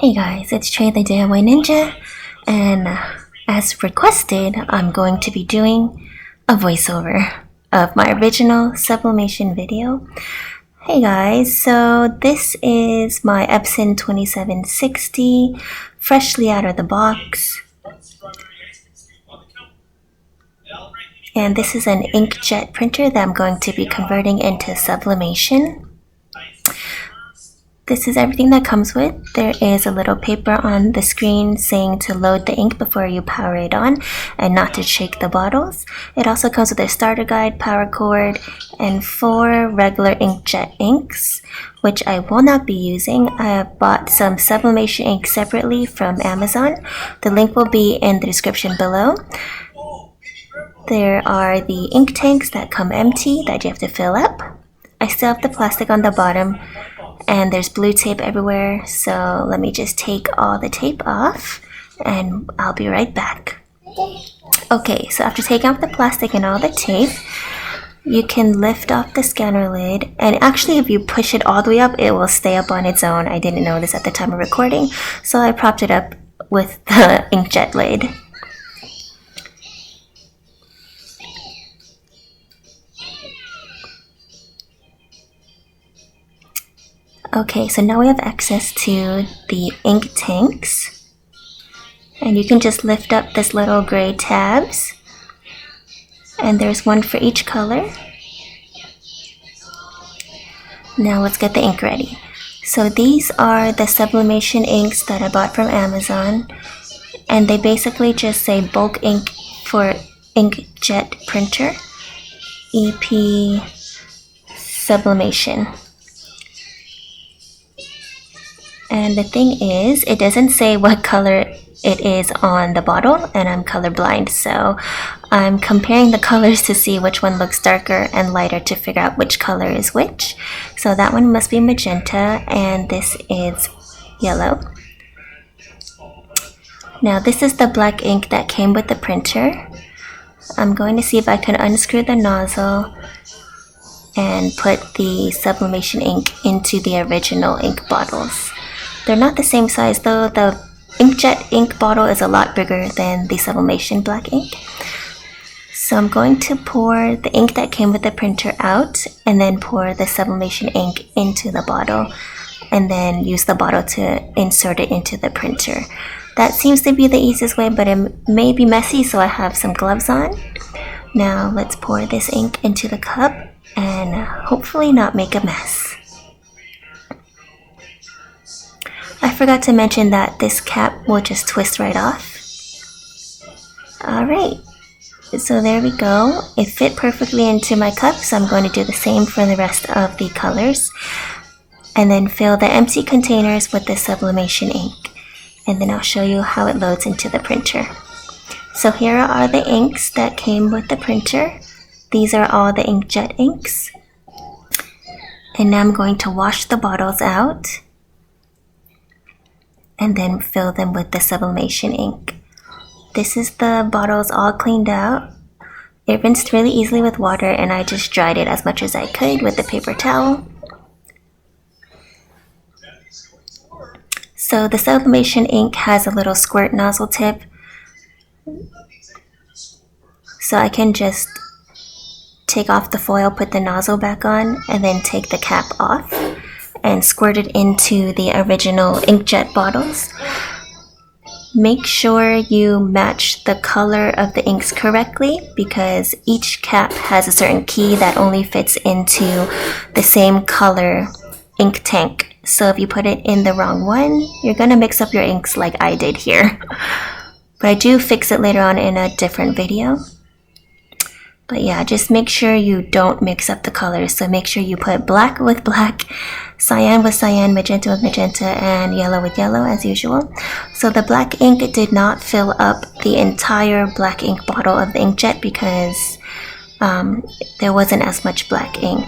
Hey guys, it's Trey the DIY Ninja, and as requested, I'm going to be doing a voiceover of my original sublimation video. Hey guys, so this is my Epson 2760, freshly out of the box. And this is an inkjet printer that I'm going to be converting into sublimation. This is everything that comes with. There is a little paper on the screen saying to load the ink before you power it on and not to shake the bottles. It also comes with a starter guide, power cord, and 4 regular inkjet inks, which I will not be using. I have bought some sublimation ink separately from Amazon. The link will be in the description below. There are the ink tanks that come empty that you have to fill up. I still have the plastic on the bottom, and there's blue tape everywhere, so let me just take all the tape off and I'll be right back. Okay, so after taking off the plastic and all the tape, you can lift off the scanner lid, and actually if you push it all the way up, it will stay up on its own. I didn't know this at the time of recording, so I propped it up with the inkjet lid. Okay, so now we have access to the ink tanks, and you can just lift up this little gray tabs, and there's one for each color. Now let's get the ink ready. So these are the sublimation inks that I bought from Amazon, and they basically just say bulk ink for inkjet printer, EP sublimation. And the thing is, it doesn't say what color it is on the bottle, and I'm colorblind, so I'm comparing the colors to see which one looks darker and lighter to figure out which color is which. So that one must be magenta, and this is yellow. Now this is the black ink that came with the printer. I'm going to see if I can unscrew the nozzle and put the sublimation ink into the original ink bottles. They're not the same size though. The inkjet ink bottle is a lot bigger than the sublimation black ink. So I'm going to pour the ink that came with the printer out, and then pour the sublimation ink into the bottle, and then use the bottle to insert it into the printer. That seems to be the easiest way, but it may be messy, so I have some gloves on. Now let's pour this ink into the cup and hopefully not make a mess. I forgot to mention that this cap will just twist right off. Alright, so there we go. It fit perfectly into my cup, so I'm going to do the same for the rest of the colors. And then fill the empty containers with the sublimation ink. And then I'll show you how it loads into the printer. So here are the inks that came with the printer. These are all the inkjet inks. And now I'm going to wash the bottles out, and then fill them with the sublimation ink. This is the bottles all cleaned out. It rinsed really easily with water, and I just dried it as much as I could with the paper towel. So the sublimation ink has a little squirt nozzle tip, so I can just take off the foil, put the nozzle back on, and then take the cap off and squirt it into the original inkjet bottles. Make sure you match the color of the inks correctly, because each cap has a certain key that only fits into the same color ink tank. So if you put it in the wrong one, you're gonna mix up your inks like I did here. But I do fix it later on in a different video. But yeah, just make sure you don't mix up the colors. So make sure you put black with black, cyan with cyan, magenta with magenta, and yellow with yellow as usual. So the black ink did not fill up the entire black ink bottle of the inkjet because there wasn't as much black ink.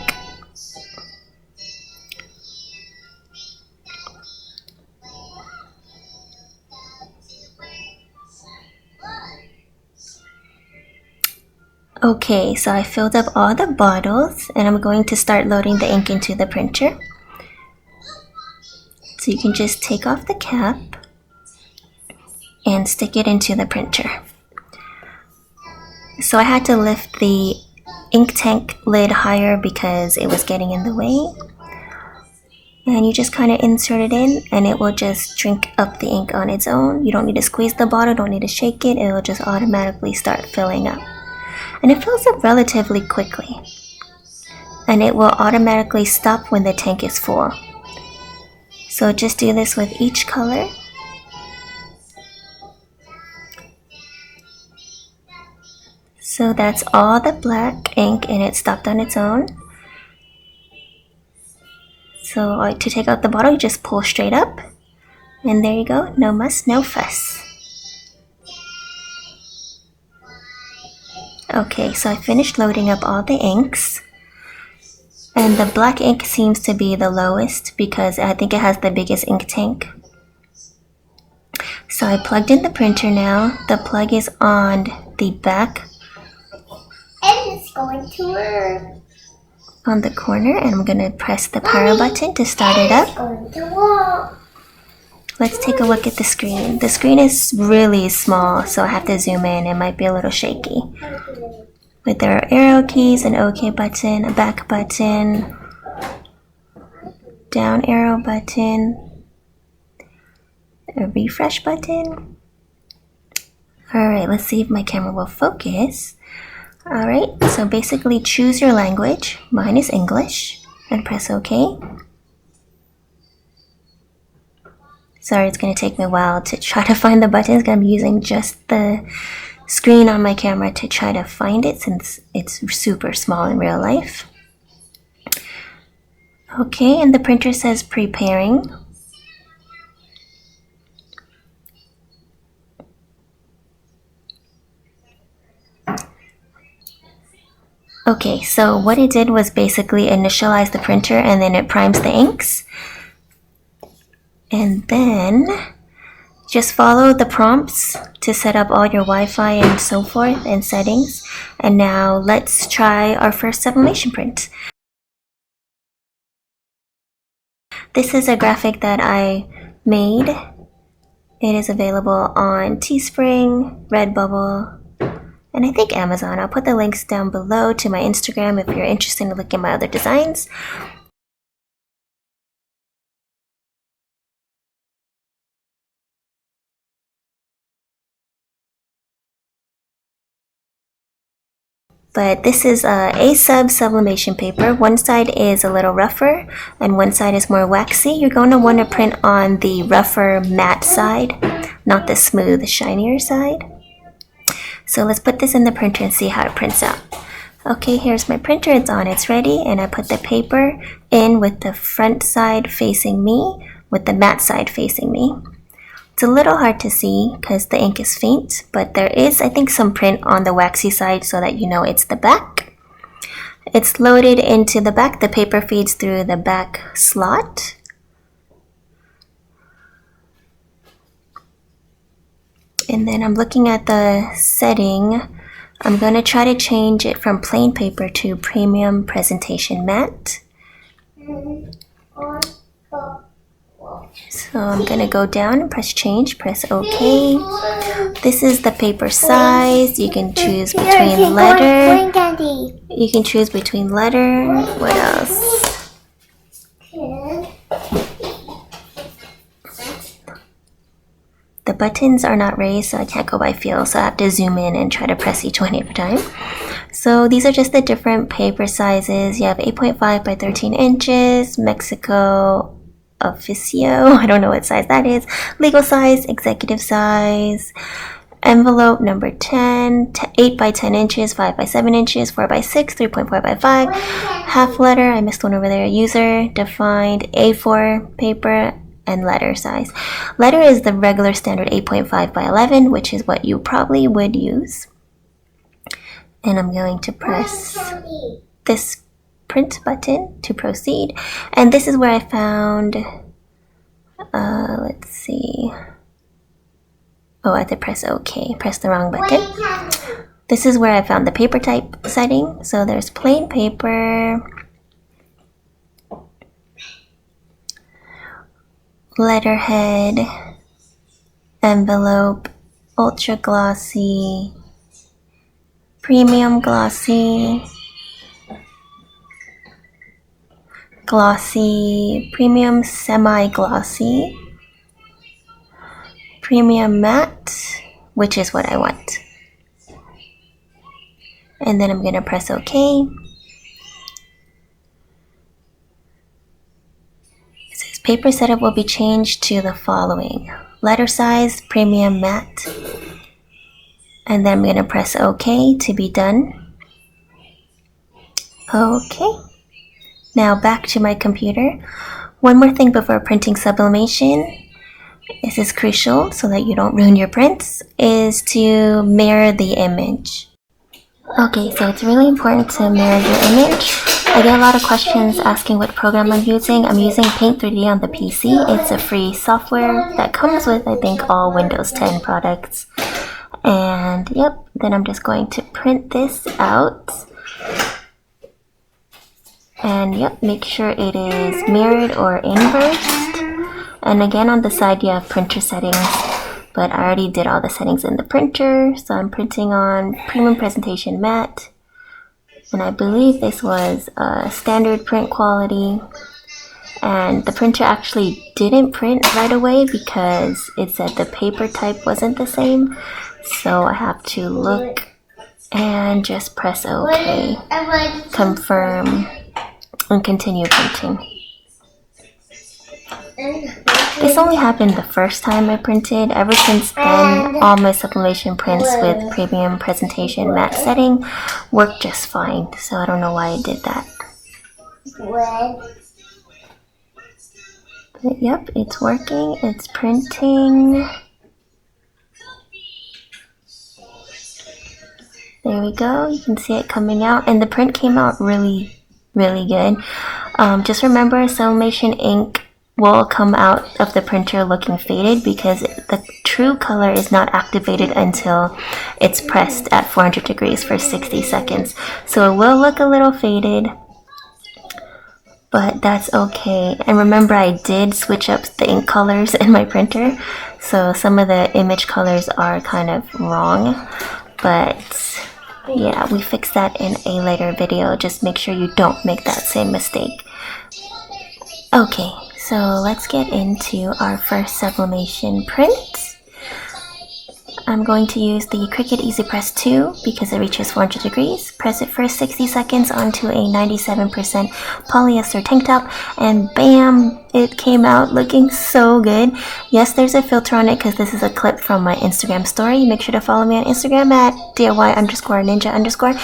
Okay, so I filled up all the bottles, and I'm going to start loading the ink into the printer. So you can just take off the cap and stick it into the printer. So I had to lift the ink tank lid higher because it was getting in the way. And you just kind of insert it in and it will just drink up the ink on its own. You don't need to squeeze the bottle, don't need to shake it, it will just automatically start filling up. And it fills up relatively quickly. And it will automatically stop when the tank is full. So just do this with each color. So that's all the black ink and it stopped on its own. So to take out the bottle, you just pull straight up. And there you go, no muss, no fuss. Okay, so I finished loading up all the inks. And the black ink seems to be the lowest because I think it has the biggest ink tank. So I plugged in the printer now. The plug is on the back. And it's going to work. On the corner, and I'm going to press the power button to start it up. It's going to work. Let's take a look at the screen. The screen is really small, so I have to zoom in. It might be a little shaky. But there are arrow keys, an OK button, a back button, down arrow button, a refresh button. Alright, let's see if my camera will focus. Alright, so basically choose your language. Mine is English, and press OK. Sorry, it's going to take me a while to try to find the buttons. I'm using just the screen on my camera to try to find it since it's super small in real life. Okay, and the printer says preparing. Okay, so what it did was basically initialize the printer and then it primes the inks. And then just follow the prompts to set up all your Wi-Fi and so forth and settings. And now let's try our first sublimation print. This is a graphic that I made. It is available on Teespring, Redbubble, and I think Amazon. I'll put the links down below to my Instagram if you're interested in looking at my other designs. But this is a sublimation paper. One side is a little rougher and one side is more waxy. You're going to want to print on the rougher matte side, not the smooth, shinier side. So let's put this in the printer and see how it prints out. Okay, here's my printer, it's on, it's ready, and I put the paper in with the front side facing me, with the matte side facing me. It's a little hard to see because the ink is faint, but there is, I think, some print on the waxy side so that you know it's the back. It's loaded into the back. The paper feeds through the back slot. And then I'm looking at the setting. I'm going to try to change it from plain paper to premium presentation matte. So I'm going to go down and press change, press OK. This is the paper size. You can choose between letter. You can choose between letter. What else? The buttons are not raised, so I can't go by feel, so I have to zoom in and try to press each one at a time. So these are just the different paper sizes. You have 8.5 by 13 inches, Mexico Officio, I don't know what size that is, legal size, executive size, envelope number 10, 8 by 10 inches, 5 by 7 inches, 4 by 6, 3.4 by 5, half letter, I missed one over there, user, defined, A4 paper, and letter size. Letter is the regular standard 8.5 by 11, which is what you probably would use. And I'm going to press this print button to proceed. And this is where I found, let's see. Oh, I have to press OK. Press the wrong button. This is where I found the paper type setting. So there's plain paper, letterhead, envelope, ultra glossy, premium glossy, glossy, premium semi-glossy, premium matte, which is what I want. And then I'm going to press OK. It says paper setup will be changed to the following: letter size, premium matte. And then I'm going to press OK to be done. Okay. Now back to my computer. One more thing before printing sublimation. This is crucial so that you don't ruin your prints, is to mirror the image. Okay, so it's really important to mirror your image. I get a lot of questions asking what program I'm using. I'm using Paint 3D on the PC. It's a free software that comes with, I think, all Windows 10 products. And yep, then I'm just going to print this out. And yep, make sure it is mirrored or inversed. And again, on the side you have printer settings, but I already did all the settings in the printer. So I'm printing on Premium Presentation Matte. And I believe this was standard print quality. And the printer actually didn't print right away because it said the paper type wasn't the same. So I have to look and just press OK, confirm, and continue printing. This only happened the first time I printed. Ever since then, all my sublimation prints with Premium Presentation Matte setting work just fine. So I don't know why I did that. But yep, it's working. It's printing. There we go. You can see it coming out. And the print came out really good. Just remember, sublimation ink will come out of the printer looking faded because the true color is not activated until it's pressed at 400 degrees for 60 seconds. So it will look a little faded, but that's okay. And remember, I did switch up the ink colors in my printer, so some of the image colors are kind of wrong, but yeah, we fixed that in a later video. Just make sure you don't make that same mistake. Okay, so let's get into our first sublimation print. I'm going to use the Cricut Easy Press 2 because it reaches 400 degrees. Press it for 60 seconds onto a 97% polyester tank top, and bam, it came out looking so good. Yes, there's a filter on it because this is a clip from my Instagram story. Make sure to follow me on Instagram at DIY_ninja_.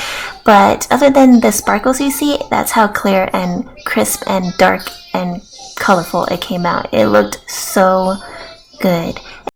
But other than the sparkles you see, that's how clear and crisp and dark and colorful it came out. It looked so good.